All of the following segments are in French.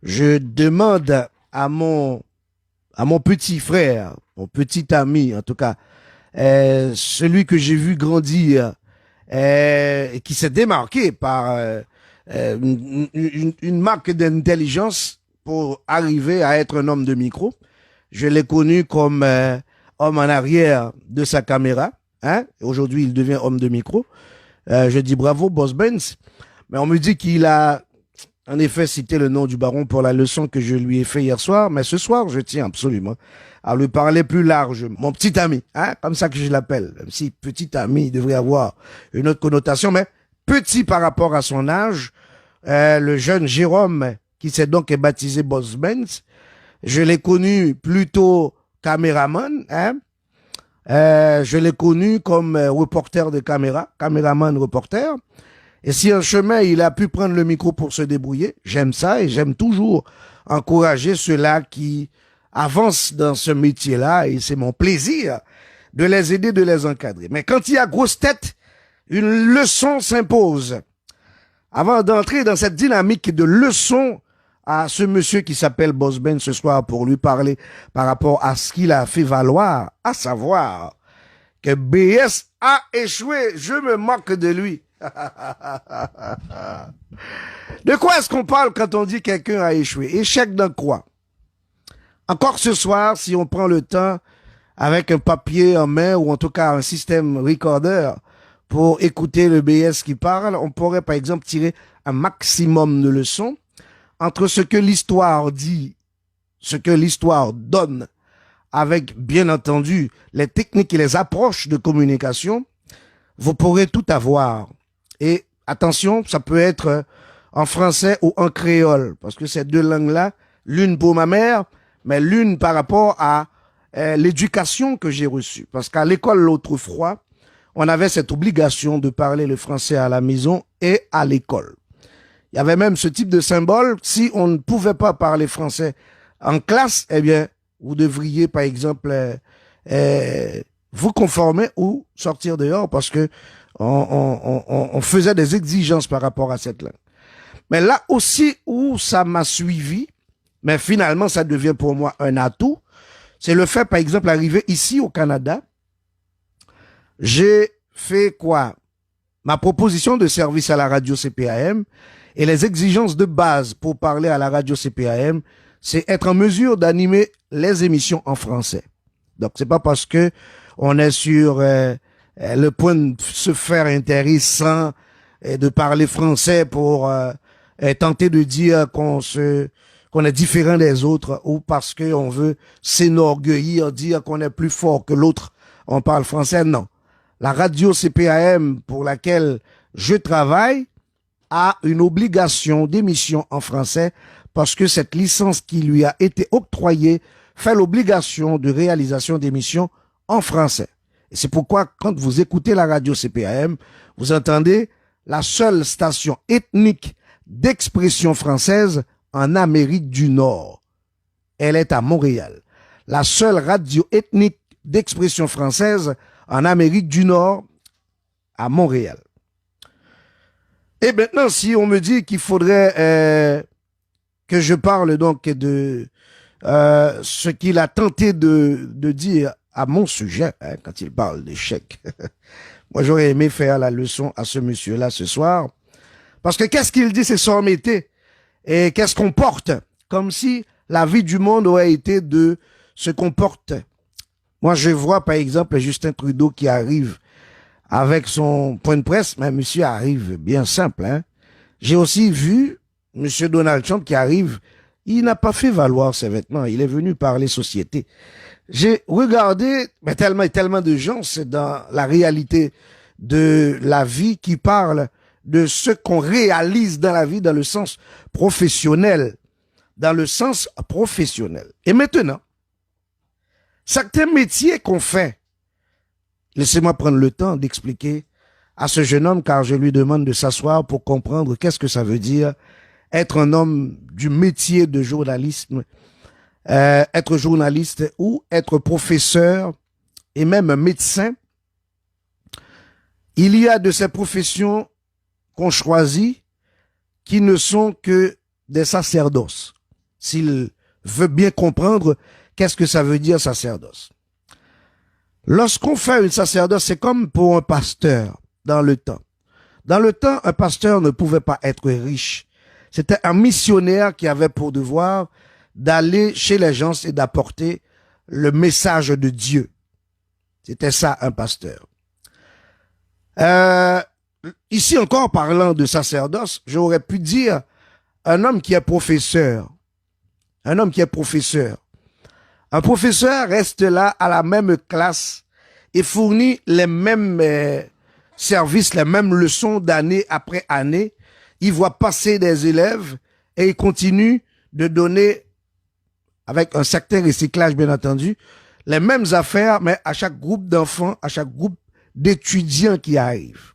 je demande à mon petit frère, mon petit ami, en tout cas, celui que j'ai vu grandir, et qui s'est démarqué par une marque d'intelligence pour arriver à être un homme de micro. Je l'ai connu comme homme en arrière de sa caméra. Hein? Aujourd'hui, il devient homme de micro. Je dis bravo, Boss Benz. Mais on me dit qu'il a en effet cité le nom du baron pour la leçon que je lui ai fait hier soir. Mais ce soir, je tiens absolument à lui parler plus large. Mon petit ami, hein, comme ça que je l'appelle. Même si petit ami devrait avoir une autre connotation, mais petit par rapport à son âge. Le jeune Jérôme, qui s'est donc baptisé Boss Benz, je l'ai connu plutôt caméraman, hein. Je l'ai connu comme reporter de caméra, caméraman, reporter. Et si en chemin, il a pu prendre le micro pour se débrouiller, j'aime ça et j'aime toujours encourager ceux-là qui avancent dans ce métier-là et c'est mon plaisir de les aider, de les encadrer. Mais quand il y a grosse tête, une leçon s'impose. Avant d'entrer dans cette dynamique de leçon à ce monsieur qui s'appelle Boss Ben ce soir pour lui parler par rapport à ce qu'il a fait valoir, à savoir que BS a échoué. Je me moque de lui. De quoi est-ce qu'on parle quand on dit quelqu'un a échoué? Échec dans quoi? Encore ce soir, si on prend le temps avec un papier en main ou en tout cas un système recorder pour écouter le BS qui parle, on pourrait par exemple tirer un maximum de leçons entre ce que l'histoire dit, ce que l'histoire donne, avec bien entendu les techniques et les approches de communication. Vous pourrez tout avoir. Et attention, ça peut être en français ou en créole, parce que ces deux langues-là, l'une pour ma mère, mais l'une par rapport à l'éducation que j'ai reçue. Parce qu'à l'école, l'autrefois, on avait cette obligation de parler le français à la maison et à l'école. Il y avait même ce type de symbole. Si on ne pouvait pas parler français en classe, eh bien, vous devriez, par exemple, vous conformer ou sortir dehors parce que on faisait des exigences par rapport à cette langue. Mais là aussi où ça m'a suivi, mais finalement ça devient pour moi un atout, c'est le fait, par exemple, d'arriver ici au Canada. J'ai fait quoi? Ma proposition de service à la radio CPAM et les exigences de base pour parler à la radio CPAM, c'est être en mesure d'animer les émissions en français. Donc, c'est pas parce que on est sur le point de se faire intéressant et de parler français pour tenter de dire qu'on est différent des autres ou parce qu'on veut s'enorgueillir, dire qu'on est plus fort que l'autre, on parle français. Non. La radio CPAM pour laquelle je travaille a une obligation d'émission en français parce que cette licence qui lui a été octroyée fait l'obligation de réalisation d'émissions en français. Et c'est pourquoi quand vous écoutez la radio CPAM, vous entendez la seule station ethnique d'expression française en Amérique du Nord. Elle est à Montréal. La seule radio ethnique d'expression française en Amérique du Nord, à Montréal. Et maintenant, si on me dit qu'il faudrait que je parle donc de ce qu'il a tenté de dire à mon sujet, hein, quand il parle d'échec. Moi, j'aurais aimé faire la leçon à ce monsieur-là ce soir. Parce que qu'est-ce qu'il dit, c'est son métier. Et qu'est-ce qu'on porte? Comme si la vie du monde aurait été de ce qu'on porte. Moi, je vois, par exemple, Justin Trudeau qui arrive avec son point de presse, mais monsieur arrive bien simple, hein. J'ai aussi vu monsieur Donald Trump qui arrive, il n'a pas fait valoir ses vêtements, il est venu parler société. J'ai regardé, mais tellement de gens, c'est dans la réalité de la vie qui parle de ce qu'on réalise dans la vie dans le sens professionnel. Dans le sens professionnel. Et maintenant, certains métiers qu'on fait, laissez-moi prendre le temps d'expliquer à ce jeune homme car je lui demande de s'asseoir pour comprendre qu'est-ce que ça veut dire être un homme du métier de journalisme, être journaliste ou être professeur et même médecin. Il y a de ces professions qu'on choisit qui ne sont que des sacerdoces. s'il veut bien comprendre qu'est-ce que ça veut dire sacerdoce. Lorsqu'on fait une sacerdoce, c'est comme pour un pasteur dans le temps. Dans le temps, un pasteur ne pouvait pas être riche. C'était un missionnaire qui avait pour devoir d'aller chez les gens et d'apporter le message de Dieu. C'était ça, un pasteur. Ici encore, parlant de sacerdoce, j'aurais pu dire un homme qui est professeur. Un homme qui est professeur. Un professeur reste là à la même classe et fournit les mêmes services, les mêmes leçons d'année après année. Il voit passer des élèves et il continue de donner, avec un certain recyclage bien entendu, les mêmes affaires, mais à chaque groupe d'enfants, à chaque groupe d'étudiants qui arrivent.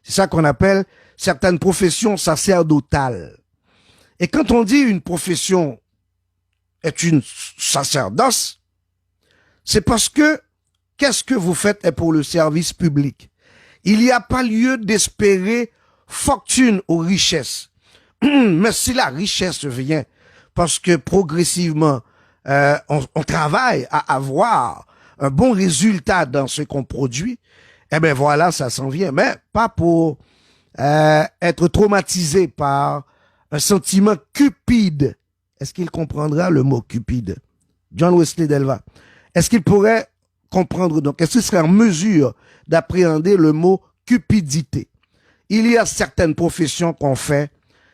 C'est ça qu'on appelle certaines professions sacerdotales. Et quand on dit une profession est une sacerdoce, c'est parce que qu'est-ce que vous faites est pour le service public. Il n'y a pas lieu d'espérer fortune ou richesse. Mais si la richesse vient parce que progressivement, on travaille à avoir un bon résultat dans ce qu'on produit, eh bien voilà, ça s'en vient. Mais pas pour être traumatisé par un sentiment cupide. Est-ce qu'il comprendra le mot cupide? John Wesley Delva. Est-ce qu'il pourrait comprendre donc? Est-ce qu'il serait en mesure d'appréhender le mot cupidité? Il y a certaines professions qu'on fait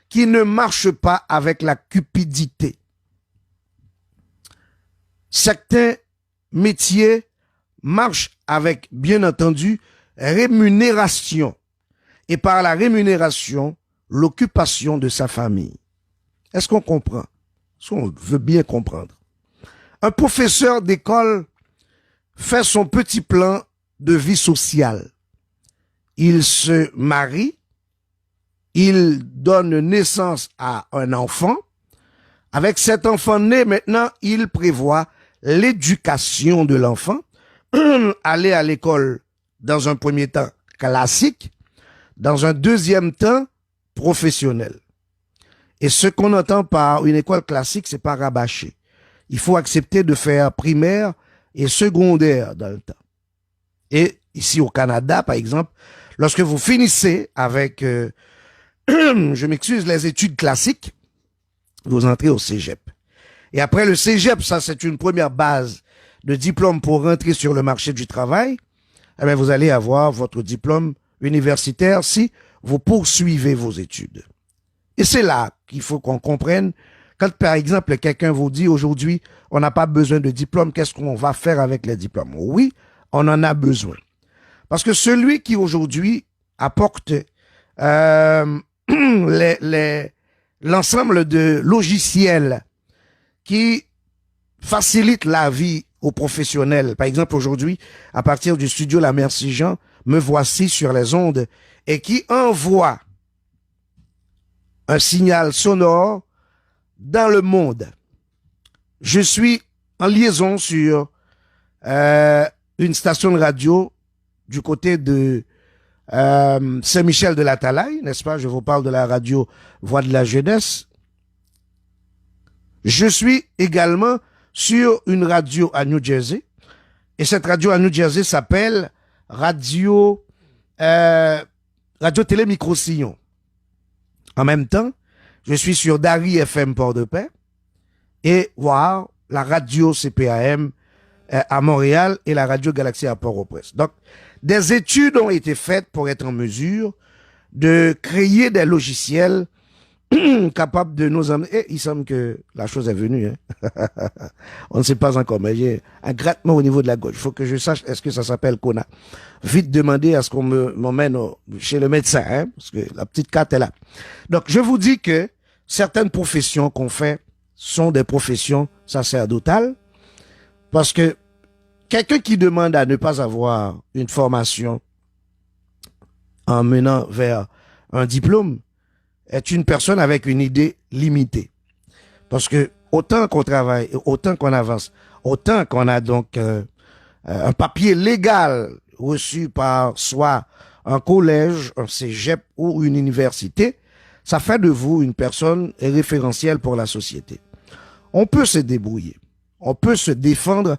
qui ne marchent pas avec la cupidité. Certains métiers marchent avec, bien entendu, rémunération. Et par la rémunération, l'occupation de sa famille. Est-ce qu'on comprend? Est-ce qu'on veut bien comprendre? Un professeur d'école fait son petit plan de vie sociale. Il se marie, il donne naissance à un enfant. Avec cet enfant né, maintenant, il prévoit l'éducation de l'enfant, aller à l'école dans un premier temps classique, dans un deuxième temps professionnel. Et ce qu'on entend par une école classique, c'est pas rabâcher. Il faut accepter de faire primaire et secondaire dans le temps. Et ici au Canada, par exemple, lorsque vous finissez avec, je m'excuse, les études classiques, vous entrez au cégep. Et après le cégep, ça c'est une première base de diplôme pour rentrer sur le marché du travail. Eh bien, vous allez avoir votre diplôme universitaire si vous poursuivez vos études. Et c'est là qu'il faut qu'on comprenne. Quand, par exemple, quelqu'un vous dit aujourd'hui, on n'a pas besoin de diplôme, qu'est-ce qu'on va faire avec les diplômes? Oui, on en a besoin. Parce que celui qui aujourd'hui apporte l'ensemble de logiciels qui facilitent la vie aux professionnels. Par exemple, aujourd'hui, à partir du studio La Merci Jean, me voici sur les ondes et qui envoie un signal sonore dans le monde. Je suis en liaison sur une station de radio du côté de Saint-Michel de la Talaye, n'est-ce pas? Je vous parle de la radio Voix de la Jeunesse. Je suis également sur une radio à New Jersey. Et cette radio à New Jersey s'appelle Radio Télé Micro-Sillon. En même temps, je suis sur Dari FM Port-de-Paix et voir la radio CPAM à Montréal et la radio Galaxy à Port-au-Prince. Donc, des études ont été faites pour être en mesure de créer des logiciels capables de nous emmener. Et il semble que la chose est venue. Hein? On ne sait pas encore, mais j'ai un grattement au niveau de la gauche. Il faut que je sache, est-ce que ça s'appelle Kona? Vite demander à ce qu'on m'emmène chez le médecin, hein? Parce que la petite carte est là. Donc, je vous dis que certaines professions qu'on fait sont des professions sacerdotales, parce que quelqu'un qui demande à ne pas avoir une formation en menant vers un diplôme est une personne avec une idée limitée. Parce que autant qu'on travaille, autant qu'on avance, autant qu'on a donc un papier légal reçu par soit un collège, un cégep ou une université, ça fait de vous une personne référentielle pour la société. On peut se débrouiller. On peut se défendre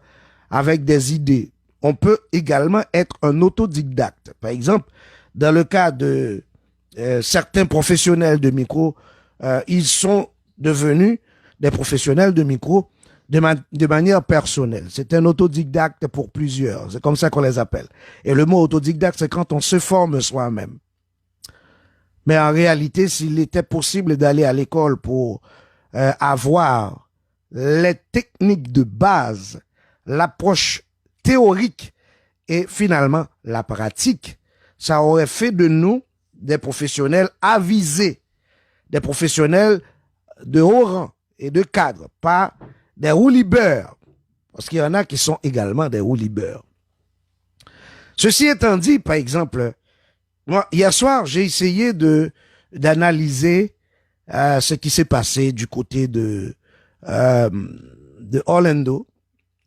avec des idées. On peut également être un autodidacte. Par exemple, dans le cas de certains professionnels de micro, ils sont devenus des professionnels de micro de manière personnelle. C'est un autodidacte pour plusieurs. C'est comme ça qu'on les appelle. Et le mot autodidacte, c'est quand on se forme soi-même. Mais en réalité, s'il était possible d'aller à l'école pour avoir les techniques de base, l'approche théorique et finalement la pratique, ça aurait fait de nous des professionnels avisés, des professionnels de haut rang et de cadre, pas des roulibeurs, parce qu'il y en a qui sont également des roulibeurs. Ceci étant dit, par exemple, moi, hier soir, j'ai essayé d'analyser ce qui s'est passé du côté de Orlando,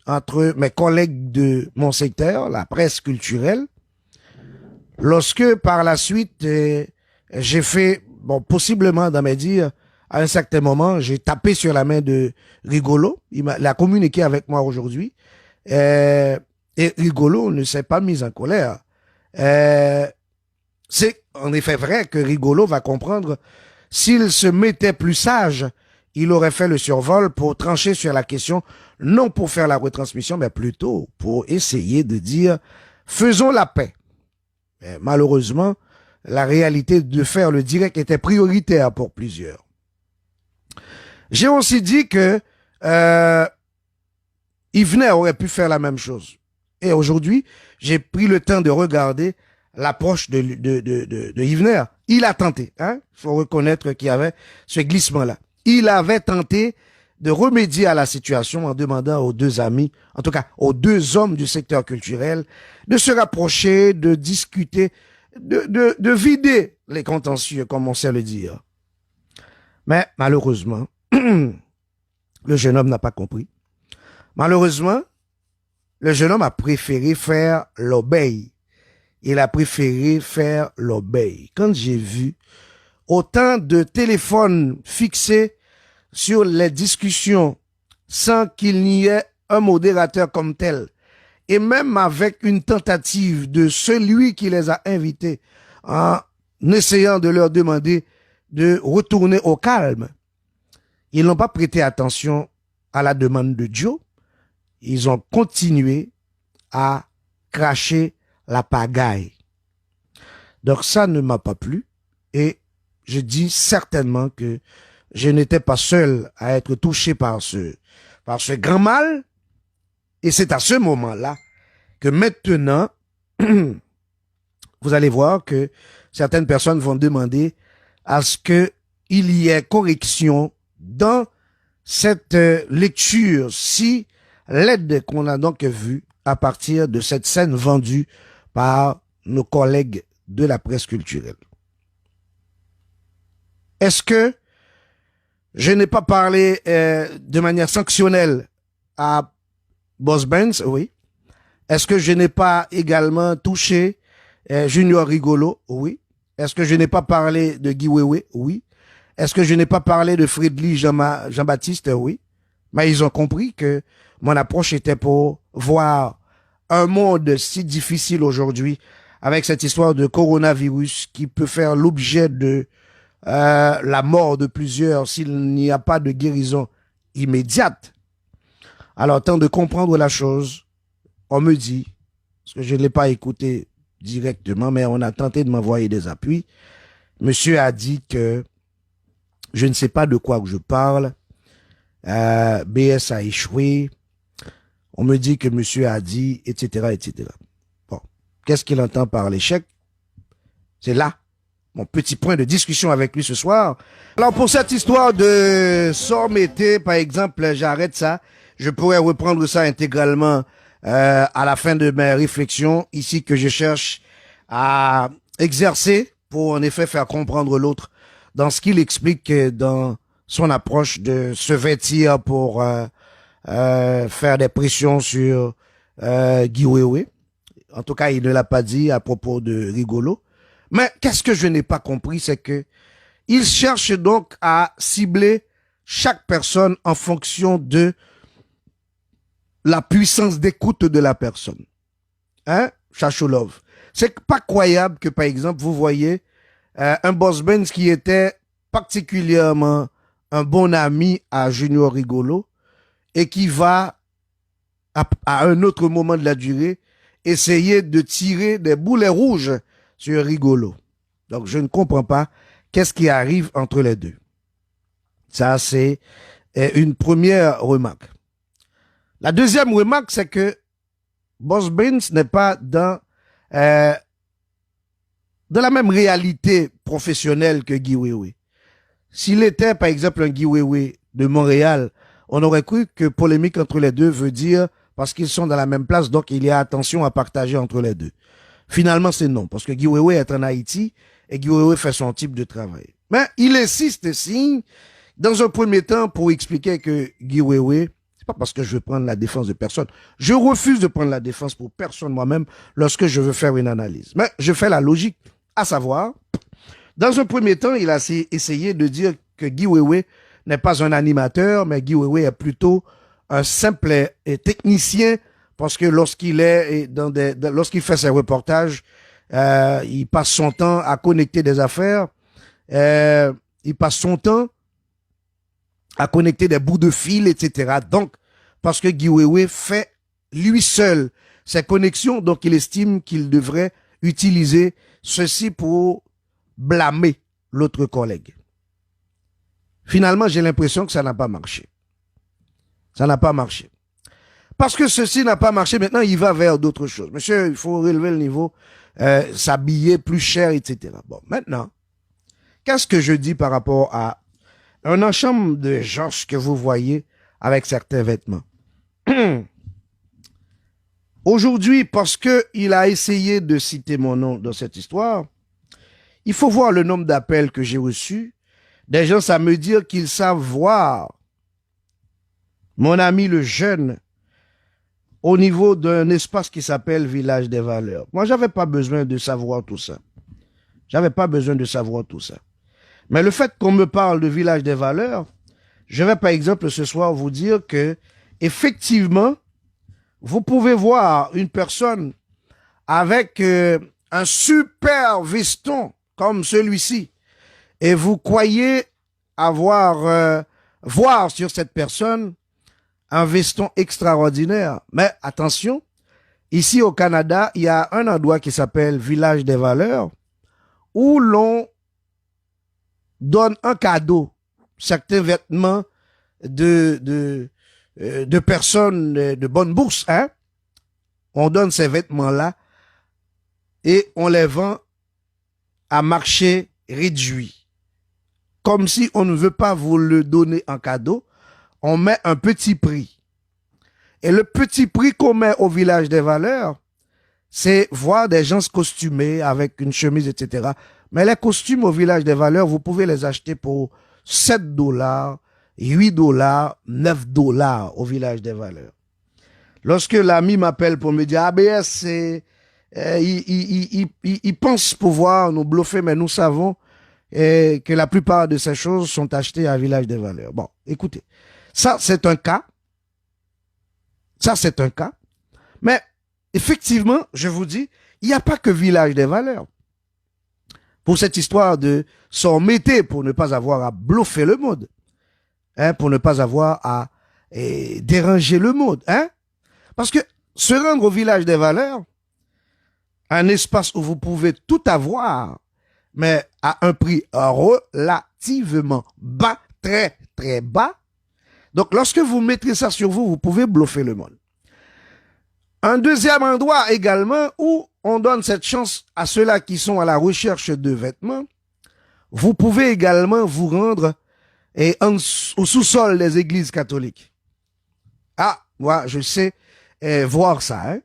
entre mes collègues de mon secteur, la presse culturelle, lorsque par la suite, j'ai fait, bon, possiblement dans mes dires, à un certain moment, j'ai tapé sur la main de Rigolo. Il a communiqué avec moi aujourd'hui. Et Rigolo ne s'est pas mis en colère. C'est en effet vrai que Rigolo va comprendre, s'il se mettait plus sage, il aurait fait le survol pour trancher sur la question, non pour faire la retransmission, mais plutôt pour essayer de dire, faisons la paix. Mais malheureusement, la réalité de faire le direct était prioritaire pour plusieurs. J'ai aussi dit que Yvenet aurait pu faire la même chose. Et aujourd'hui, j'ai pris le temps de regarder l'approche de Yvenet. Il a tenté, hein. Il faut reconnaître qu'il y avait ce glissement-là. Il avait tenté de remédier à la situation en demandant aux deux amis, en tout cas aux deux hommes du secteur culturel, de se rapprocher, de discuter, de vider les contentieux, comme on sait le dire. Mais malheureusement, le jeune homme n'a pas compris. Malheureusement, le jeune homme a préféré faire l'obéi. Il a préféré faire l'obéi. Quand j'ai vu autant de téléphones fixés sur les discussions sans qu'il n'y ait un modérateur comme tel, et même avec une tentative de celui qui les a invités en essayant de leur demander de retourner au calme, ils n'ont pas prêté attention à la demande de Joe. Ils ont continué à cracher la pagaille. Donc ça ne m'a pas plu et je dis certainement que je n'étais pas seul à être touché par ce grand mal. Et c'est à ce moment-là que maintenant, vous allez voir que certaines personnes vont demander à ce qu'il y ait correction dans cette lecture si laide qu'on a donc vue à partir de cette scène vendue par nos collègues de la presse culturelle. Est-ce que je n'ai pas parlé de manière sanctionnelle à Boss Benz? Oui. Est-ce que je n'ai pas également touché Junior Rigolo? Oui. Est-ce que je n'ai pas parlé de Guy Wewe? Oui. Est-ce que je n'ai pas parlé de Frédéric Jean-Baptiste? Oui. Mais ils ont compris que mon approche était pour voir un monde si difficile aujourd'hui avec cette histoire de coronavirus qui peut faire l'objet de la mort de plusieurs s'il n'y a pas de guérison immédiate. Alors, temps de comprendre la chose, on me dit, parce que je ne l'ai pas écouté directement, mais on a tenté de m'envoyer des appuis. Monsieur a dit que je ne sais pas de quoi je parle. BS a échoué. On me dit que monsieur a dit, etc., etc. Bon. Qu'est-ce qu'il entend par l'échec? C'est là mon petit point de discussion avec lui ce soir. Alors, pour cette histoire de Sormété, par exemple, j'arrête ça. Je pourrais reprendre ça intégralement à la fin de mes réflexions ici que je cherche à exercer pour en effet faire comprendre l'autre dans ce qu'il explique dans son approche de se vêtir pour faire des pressions sur Guy Wewe. En tout cas, il ne l'a pas dit à propos de Rigolo. Mais qu'est-ce que je n'ai pas compris, c'est que il cherche donc à cibler chaque personne en fonction de la puissance d'écoute de la personne. Hein, Chacholov? C'est pas croyable que, par exemple, vous voyez un boss Benz qui était particulièrement un bon ami à Junior Rigolo et qui va, à un autre moment de la durée, essayer de tirer des boulets rouges sur Rigolo. Donc, je ne comprends pas qu'est-ce qui arrive entre les deux. Ça, c'est une première remarque. La deuxième remarque, c'est que Boss Benz n'est pas dans la même réalité professionnelle que Guy Wewe. S'il était, par exemple, un Guy Wewe de Montréal, on aurait cru que polémique entre les deux veut dire parce qu'ils sont dans la même place, donc il y a attention à partager entre les deux. Finalement, c'est non, parce que Guy Wewe est en Haïti et Guy Wewe fait son type de travail. Mais il insiste ici, dans un premier temps, pour expliquer que Guy Wewe, c'est pas parce que je veux prendre la défense de personne. Je refuse de prendre la défense pour personne moi-même lorsque je veux faire une analyse. Mais je fais la logique, à savoir, dans un premier temps, il a essayé de dire que Guy Wewe n'est pas un animateur, mais Guy Wewe est plutôt un simple technicien, parce que lorsqu'il fait ses reportages, il passe son temps à connecter des affaires, il passe son temps à connecter des bouts de fil, etc. Donc, parce que Guy Wewe fait lui seul ses connexions, donc il estime qu'il devrait utiliser ceci pour blâmer l'autre collègue. Finalement, j'ai l'impression que ça n'a pas marché. Ça n'a pas marché. Parce que ceci n'a pas marché, maintenant il va vers d'autres choses. Monsieur, il faut relever le niveau, s'habiller plus cher, etc. Bon, maintenant, qu'est-ce que je dis par rapport à un ensemble de gens que vous voyez avec certains vêtements? Aujourd'hui, parce qu'il a essayé de citer mon nom dans cette histoire, il faut voir le nombre d'appels que j'ai reçus, des gens à me dire qu'ils savent voir mon ami le jeune au niveau d'un espace qui s'appelle Village des Valeurs. Moi, j'avais pas besoin de savoir tout ça. J'avais pas besoin de savoir tout ça. Mais le fait qu'on me parle de Village des Valeurs, je vais par exemple ce soir vous dire que, effectivement, vous pouvez voir une personne avec un super veston comme celui-ci et vous croyez avoir voir sur cette personne un veston extraordinaire. Mais attention, ici au Canada, il y a un endroit qui s'appelle Village des Valeurs où l'on donne un cadeau, certains vêtements de personnes de bonne bourse, hein. On donne ces vêtements-là et on les vend à marché réduit. Comme si on ne veut pas vous le donner en cadeau, on met un petit prix. Et le petit prix qu'on met au Village des Valeurs, c'est voir des gens se costumer avec une chemise, etc. Mais les costumes au Village des Valeurs, vous pouvez les acheter pour 7 $, 8 $, 9 $ au Village des Valeurs. Lorsque l'ami m'appelle pour me dire, ABS, c'est, il pense pouvoir nous bluffer, mais nous savons que la plupart de ces choses sont achetées à Village des Valeurs. Bon, écoutez, ça c'est un cas. Ça c'est un cas. Mais effectivement, je vous dis, il n'y a pas que Village des Valeurs. Pour cette histoire de s'en mettre pour ne pas avoir à bluffer le monde. Hein, pour ne pas avoir à déranger le monde. Hein? Parce que se rendre au Village des Valeurs, un espace où vous pouvez tout avoir, mais à un prix relativement bas, très très bas. Donc lorsque vous mettrez ça sur vous, vous pouvez bluffer le monde. Un deuxième endroit également où on donne cette chance à ceux-là qui sont à la recherche de vêtements, vous pouvez également vous rendre au sous-sol des églises catholiques. Ah, moi je sais voir ça, hein?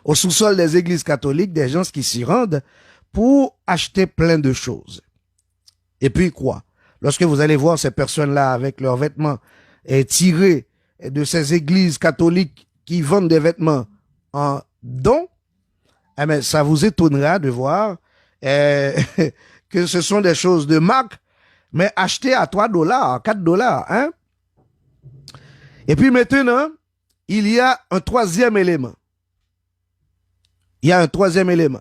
Au sous-sol des églises catholiques, des gens qui s'y rendent pour acheter plein de choses. Et puis quoi? Lorsque vous allez voir ces personnes-là avec leurs vêtements tirés de ces églises catholiques qui vendent des vêtements en don, eh bien, ça vous étonnera de voir que ce sont des choses de marque, mais acheté à 3 dollars, 4 dollars. Hein? Et puis maintenant, il y a un troisième élément. Il y a un troisième élément.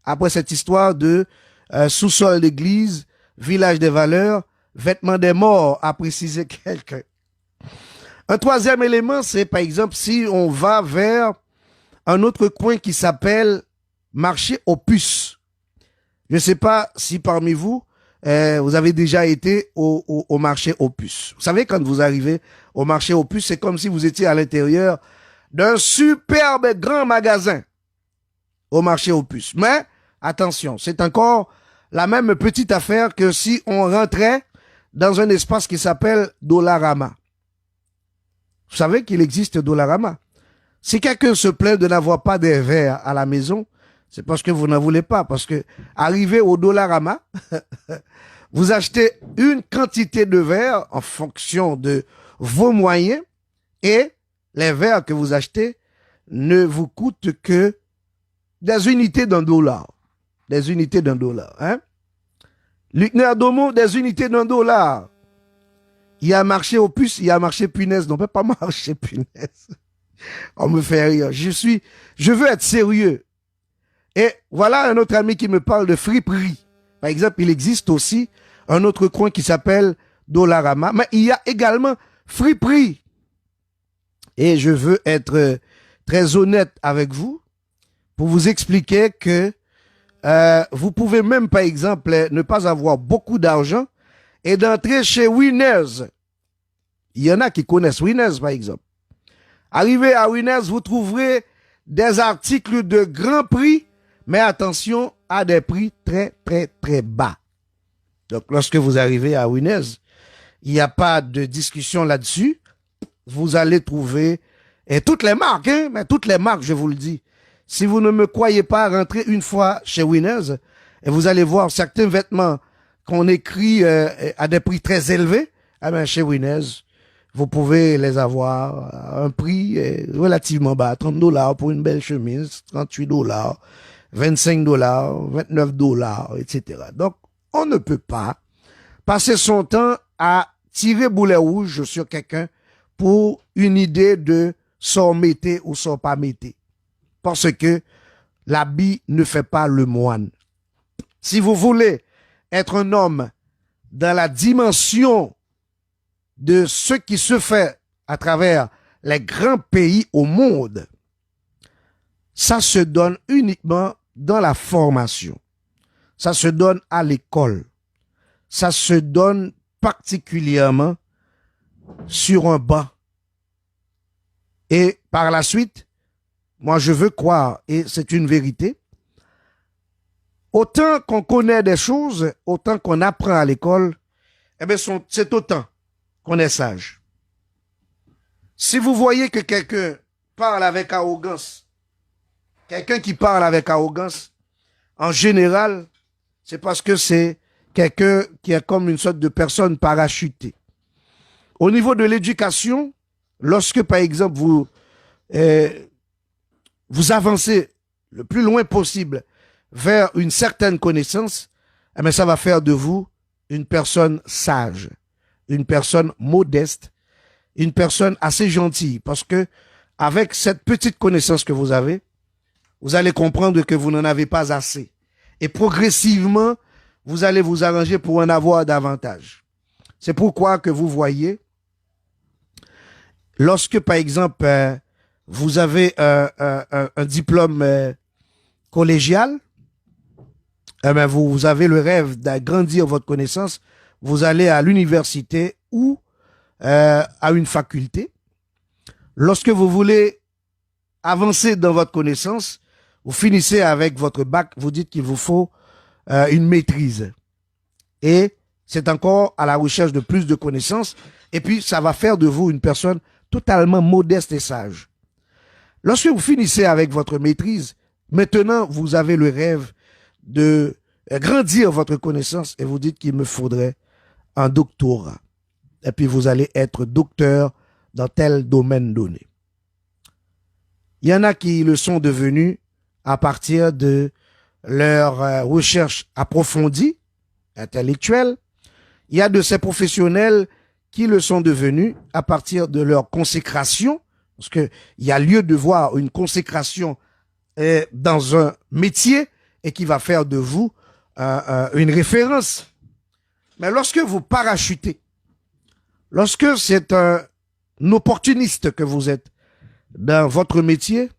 Après cette histoire de sous-sol d'église, village des valeurs, vêtements des morts, a précisé quelqu'un. Un troisième élément, c'est par exemple si on va vers un autre coin qui s'appelle marché aux puces. Je ne sais pas si parmi vous, vous avez déjà été au marché aux puces. Vous savez, quand vous arrivez au marché aux puces, c'est comme si vous étiez à l'intérieur d'un superbe grand magasin au marché aux puces. Mais attention, c'est encore la même petite affaire que si on rentrait dans un espace qui s'appelle Dollarama. Vous savez qu'il existe Dollarama. Si quelqu'un se plaint de n'avoir pas des verres à la maison, c'est parce que vous n'en voulez pas. Parce que arrivé au Dollarama, vous achetez une quantité de verres en fonction de vos moyens et les verres que vous achetez ne vous coûtent que des unités d'un dollar. Des unités d'un dollar. Hein? Luc Nerdomo, des unités d'un dollar. Il y a marché aux puces, il y a marché punaise. Non, on ne peut pas marcher punaise. On me fait rire. Je veux être sérieux. Et voilà un autre ami qui me parle de friperie. Par exemple, il existe aussi un autre coin qui s'appelle Dollarama. Mais il y a également friperie. Et je veux être très honnête avec vous pour vous expliquer que vous pouvez même, par exemple, ne pas avoir beaucoup d'argent et d'entrer chez Winners. Il y en a qui connaissent Winners, par exemple. Arrivé à Winners, vous trouverez des articles de grand prix, mais attention, à des prix très, très, très bas. Donc, lorsque vous arrivez à Winners, il n'y a pas de discussion là-dessus. Vous allez trouver, et toutes les marques, hein, mais toutes les marques, je vous le dis. Si vous ne me croyez pas, rentrez une fois chez Winners, et vous allez voir certains vêtements qu'on écrit à des prix très élevés. Ah ben, chez Winners, vous pouvez les avoir à un prix relativement bas. 30 dollars pour une belle chemise, 38 dollars, 25 dollars, 29 dollars, etc. Donc, on ne peut pas passer son temps à tirer boulet rouge sur quelqu'un pour une idée de s'en mettre ou s'en pas mettre. Parce que l'habit ne fait pas le moine. Si vous voulez être un homme dans la dimension de ce qui se fait à travers les grands pays au monde, ça se donne uniquement dans la formation. Ça se donne à l'école. Ça se donne particulièrement sur un banc. Et par la suite, moi je veux croire, et c'est une vérité, autant qu'on connaît des choses, autant qu'on apprend à l'école, eh bien c'est autant qu'on est sage. Si vous voyez que quelqu'un parle avec arrogance, quelqu'un qui parle avec arrogance, en général, c'est parce que c'est quelqu'un qui est comme une sorte de personne parachutée. Au niveau de l'éducation, lorsque par exemple vous avancez le plus loin possible vers une certaine connaissance, eh bien, ça va faire de vous une personne sage, une personne modeste, une personne assez gentille. Parce que avec cette petite connaissance que vous avez, vous allez comprendre que vous n'en avez pas assez. Et progressivement, vous allez vous arranger pour en avoir davantage. C'est pourquoi que vous voyez, lorsque par exemple, vous avez un diplôme collégial, eh bien, vous avez le rêve d'agrandir votre connaissance, vous allez à l'université ou à une faculté. Lorsque vous voulez avancer dans votre connaissance, vous finissez avec votre bac, vous dites qu'il vous faut une maîtrise. Et c'est encore à la recherche de plus de connaissances. Et puis, ça va faire de vous une personne totalement modeste et sage. Lorsque vous finissez avec votre maîtrise, maintenant, vous avez le rêve de grandir votre connaissance et vous dites qu'il me faudrait un doctorat. Et puis, vous allez être docteur dans tel domaine donné. Il y en a qui le sont devenus à partir de leur recherche approfondie, intellectuelle. Il y a de ces professionnels qui le sont devenus à partir de leur consécration, parce qu'il y a lieu de voir une consécration dans un métier et qui va faire de vous une référence. Mais lorsque vous parachutez, lorsque c'est un opportuniste que vous êtes dans votre métier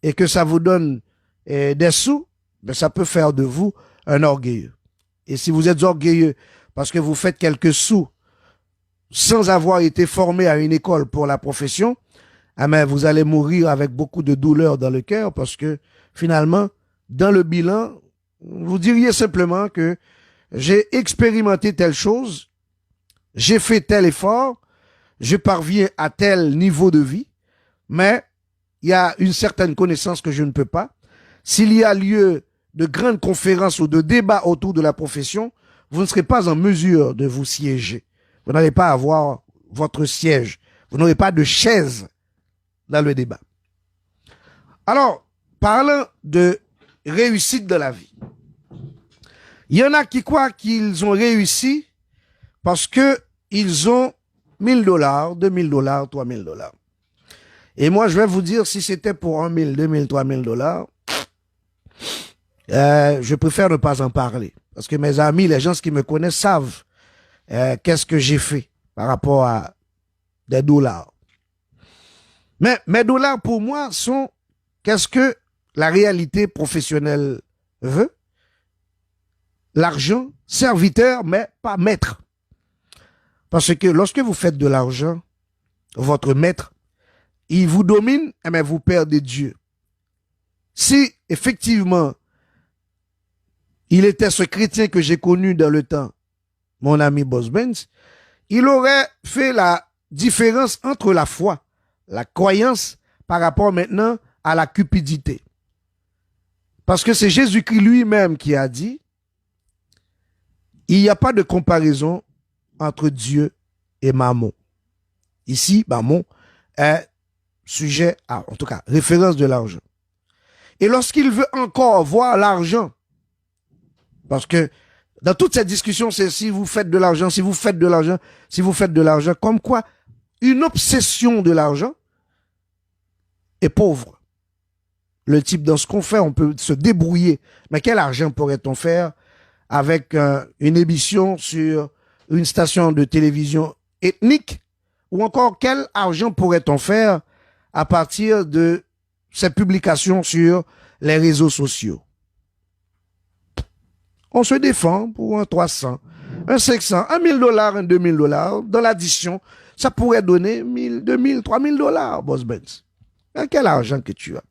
et que ça vous donne des sous, ben ça peut faire de vous un orgueilleux. Et si vous êtes orgueilleux parce que vous faites quelques sous sans avoir été formé à une école pour la profession, ah ben vous allez mourir avec beaucoup de douleur dans le cœur parce que finalement, dans le bilan, vous diriez simplement que j'ai expérimenté telle chose, j'ai fait tel effort, je parviens à tel niveau de vie, mais il y a une certaine connaissance que je ne peux pas. S'il y a lieu de grandes conférences ou de débats autour de la profession, vous ne serez pas en mesure de vous siéger. Vous n'allez pas avoir votre siège. Vous n'aurez pas de chaise dans le débat. Alors, parlant de réussite de la vie, il y en a qui croient qu'ils ont réussi parce que ils ont $1000, $2000, $3000. Et moi, je vais vous dire, si c'était pour 1000, 2000, $3000, je préfère ne pas en parler. Parce que mes amis, les gens qui me connaissent savent qu'est-ce que j'ai fait par rapport à des dollars. Mais mes dollars, pour moi, sont qu'est-ce que la réalité professionnelle veut. L'argent, serviteur, mais pas maître. Parce que lorsque vous faites de l'argent, votre maître, il vous domine, et bien vous perdez Dieu. Si, effectivement, il était ce chrétien que j'ai connu dans le temps, mon ami Boss Benz, il aurait fait la différence entre la foi, la croyance, par rapport maintenant à la cupidité. Parce que c'est Jésus-Christ lui-même qui a dit, il n'y a pas de comparaison entre Dieu et Mammon. Ici, Mammon est sujet à, en tout cas, référence de l'argent. Et lorsqu'il veut encore voir l'argent, parce que dans toute cette discussion, c'est si vous faites de l'argent, si vous faites de l'argent, si vous faites de l'argent, comme quoi une obsession de l'argent est pauvre. Le type, dans ce qu'on fait, on peut se débrouiller. Mais quel argent pourrait-on faire avec une émission sur une station de télévision ethnique? Ou encore, quel argent pourrait-on faire à partir de ces publications sur les réseaux sociaux? On se défend pour un 300, un 500, un $1000, un $2000. Dans l'addition, ça pourrait donner 1000, 2000, $3000, Boss Benz. Mais quel argent que tu as?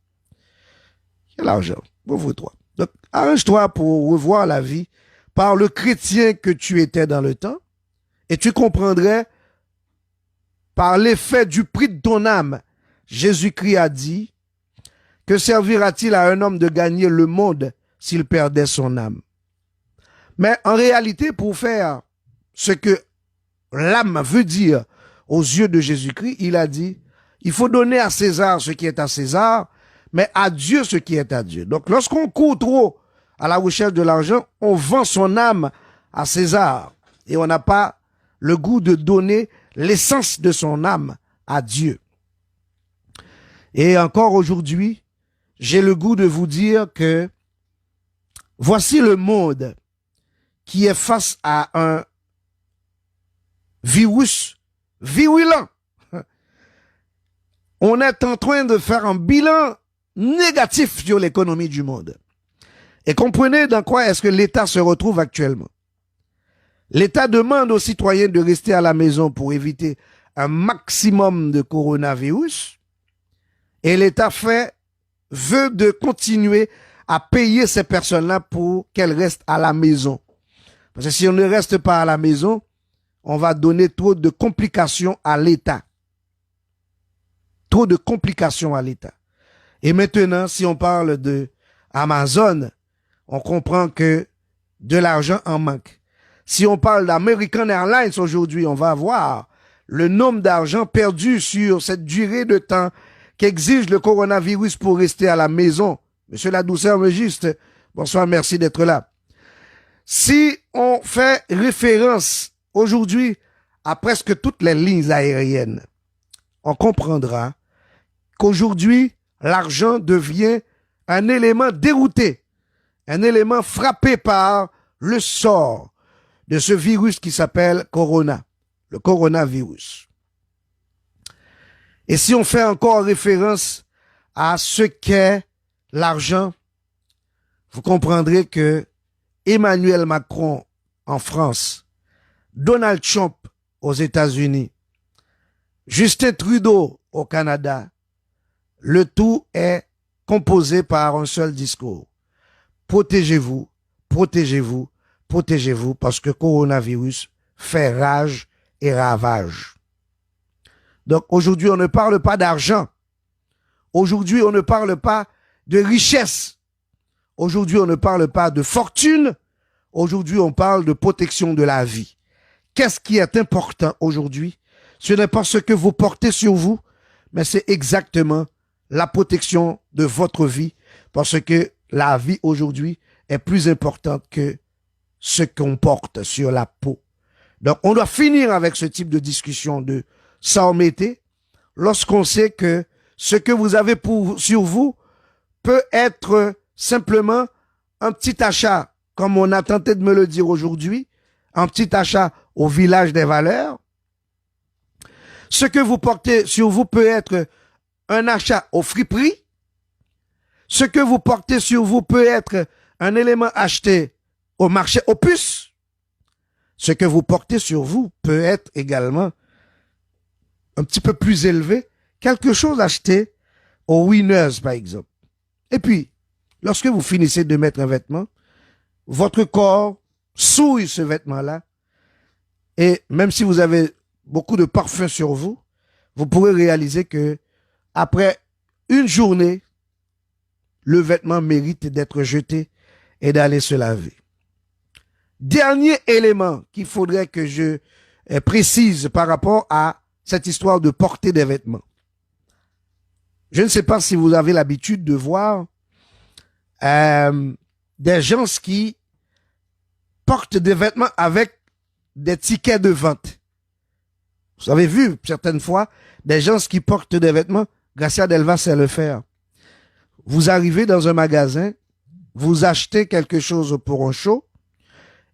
Quel argent? Pauvre-toi. Donc, arrange-toi pour revoir la vie par le chrétien que tu étais dans le temps et tu comprendrais par l'effet du prix de ton âme. Jésus-Christ a dit, que servira-t-il à un homme de gagner le monde s'il perdait son âme? Mais en réalité, pour faire ce que l'âme veut dire aux yeux de Jésus-Christ, il a dit, il faut donner à César ce qui est à César, mais à Dieu ce qui est à Dieu. Donc lorsqu'on court trop à la recherche de l'argent, on vend son âme à César et on n'a pas le goût de donner l'essence de son âme à Dieu. Et encore aujourd'hui, j'ai le goût de vous dire que voici le monde qui est face à un virus virulent. On est en train de faire un bilan négatif sur l'économie du monde. Et comprenez dans quoi est-ce que l'État se retrouve actuellement. L'État demande aux citoyens de rester à la maison pour éviter un maximum de coronavirus. Et l'État veut de continuer à payer ces personnes-là pour qu'elles restent à la maison. Parce que si on ne reste pas à la maison, on va donner trop de complications à l'État. Trop de complications à l'État. Et maintenant, si on parle de Amazon, on comprend que de l'argent en manque. Si on parle d'American Airlines aujourd'hui, on va voir le nombre d'argent perdu sur cette durée de temps qu'exige le coronavirus pour rester à la maison. Monsieur La Douceur me bonsoir, merci d'être là. Si on fait référence aujourd'hui, à presque toutes les lignes aériennes, on comprendra qu'aujourd'hui, l'argent devient un élément dérouté, un élément frappé par le sort de ce virus qui s'appelle Corona, le coronavirus. Et si on fait encore référence à ce qu'est l'argent, vous comprendrez que Emmanuel Macron en France, Donald Trump aux États-Unis, Justin Trudeau au Canada, le tout est composé par un seul discours. Protégez-vous, protégez-vous, protégez-vous, parce que coronavirus fait rage et ravage. Donc aujourd'hui, on ne parle pas d'argent. Aujourd'hui, on ne parle pas de richesse. Aujourd'hui, on ne parle pas de fortune. Aujourd'hui, on parle de protection de la vie. Qu'est-ce qui est important aujourd'hui? Ce n'est pas ce que vous portez sur vous, mais c'est exactement la protection de votre vie, parce que la vie aujourd'hui est plus importante que ce qu'on porte sur la peau. Donc, on doit finir avec ce type de discussion de s'embêter lorsqu'on sait que ce que vous avez sur vous peut être simplement un petit achat, comme on a tenté de me le dire aujourd'hui, un petit achat au village des valeurs. Ce que vous portez sur vous peut être un achat au friperie. Ce que vous portez sur vous peut être un élément acheté au marché aux puces. Ce que vous portez sur vous peut être également un petit peu plus élevé, quelque chose acheté au Winners, par exemple. Et puis, lorsque vous finissez de mettre un vêtement, votre corps souille ce vêtement-là, et même si vous avez beaucoup de parfum sur vous, vous pourrez réaliser que après une journée, le vêtement mérite d'être jeté et d'aller se laver. Dernier élément qu'il faudrait que je précise par rapport à cette histoire de porter des vêtements. Je ne sais pas si vous avez l'habitude de voir des gens qui portent des vêtements avec des tickets de vente. Vous avez vu certaines fois des gens qui portent des vêtements, Gracia Delva sait le faire. Vous arrivez dans un magasin, vous achetez quelque chose pour un show,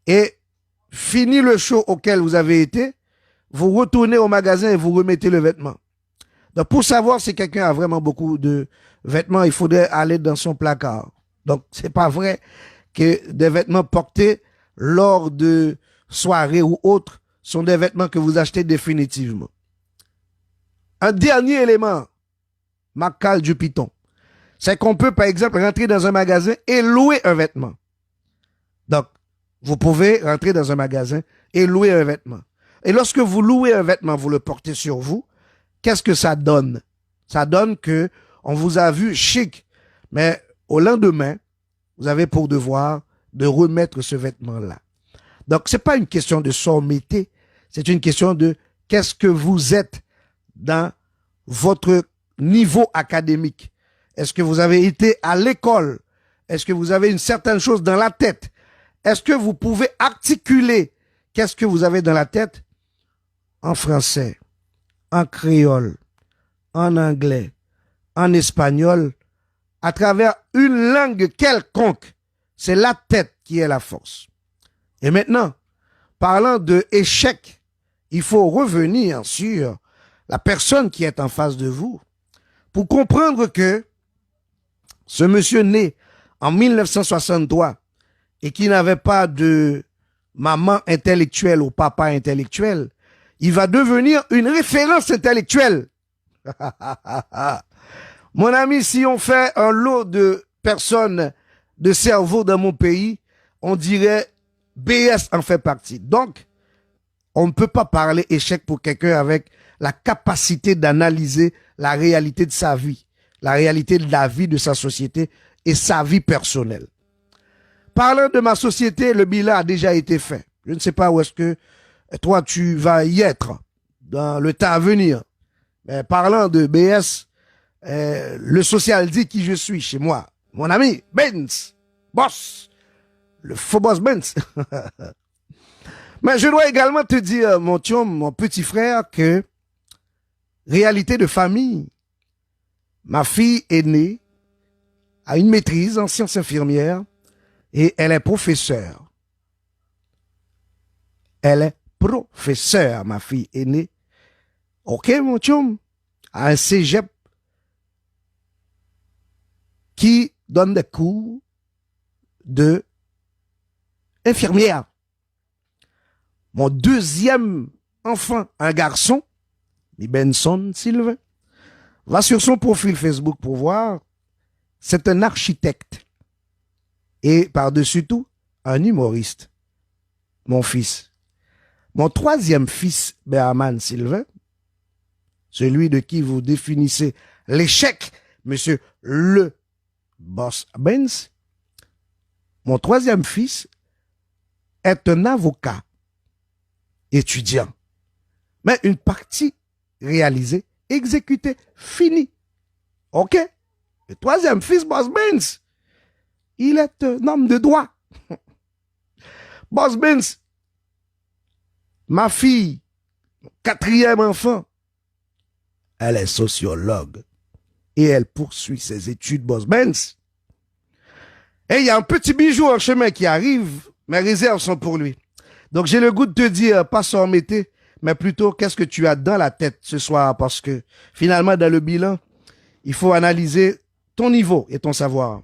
et fini le show auquel vous avez été, vous retournez au magasin et vous remettez le vêtement. Donc, pour savoir si quelqu'un a vraiment beaucoup de vêtements, il faudrait aller dans son placard. Donc, c'est pas vrai que des vêtements portés lors de soirées ou autres sont des vêtements que vous achetez définitivement. Un dernier élément, Macal du Piton, c'est qu'on peut, par exemple, rentrer dans un magasin et louer un vêtement. Donc, vous pouvez rentrer dans un magasin et louer un vêtement. Et lorsque vous louez un vêtement, vous le portez sur vous, qu'est-ce que ça donne? Ça donne que on vous a vu chic, mais au lendemain, vous avez pour devoir de remettre ce vêtement-là. Donc, c'est pas une question de sommité, c'est une question de qu'est-ce que vous êtes dans votre niveau académique. Est-ce que vous avez été à l'école? Est-ce que vous avez une certaine chose dans la tête? Est-ce que vous pouvez articuler qu'est-ce que vous avez dans la tête en français, en créole, en anglais, en espagnol, à travers une langue quelconque? C'est la tête qui est la force. Et maintenant, parlant de échec, il faut revenir sur la personne qui est en face de vous pour comprendre que ce monsieur né en 1963 et qui n'avait pas de maman intellectuelle ou papa intellectuel, il va devenir une référence intellectuelle. Mon ami, si on fait un lot de personnes de cerveau dans mon pays, on dirait BS en fait partie. Donc, on ne peut pas parler échec pour quelqu'un avec la capacité d'analyser la réalité de sa vie, la réalité de la vie de sa société et sa vie personnelle. Parlant de ma société, le bilan a déjà été fait. Je ne sais pas où est-ce que toi tu vas y être dans le temps à venir. Mais parlant de BS, le social dit qui je suis chez moi. Mon ami, Benz, boss, le faux boss Benz. Mais je dois également te dire, mon tiom, mon petit frère, que réalité de famille, ma fille aînée a une maîtrise en sciences infirmières et elle est professeure. Elle est professeure, ma fille aînée. OK, mon tiom, à un cégep qui donne des cours de infirmière. Mon deuxième enfant, un garçon, Benson Sylvain, va sur son profil Facebook pour voir. C'est un architecte. Et par-dessus tout, un humoriste. Mon fils. Mon troisième fils, Berman Sylvain, celui de qui vous définissez l'échec, monsieur le boss Benz, mon troisième fils est un avocat étudiant. Mais une partie réalisée, exécutée, finie. OK? Le troisième fils, Boss Benz, il est un homme de droit. Boss Benz, ma fille, quatrième enfant, elle est sociologue et elle poursuit ses études, Boss Benz. Et il y a un petit bijou en chemin qui arrive, mes réserves sont pour lui. Donc j'ai le goût de te dire, pas sans embêter, mais plutôt qu'est-ce que tu as dans la tête ce soir, parce que finalement dans le bilan, il faut analyser ton niveau et ton savoir.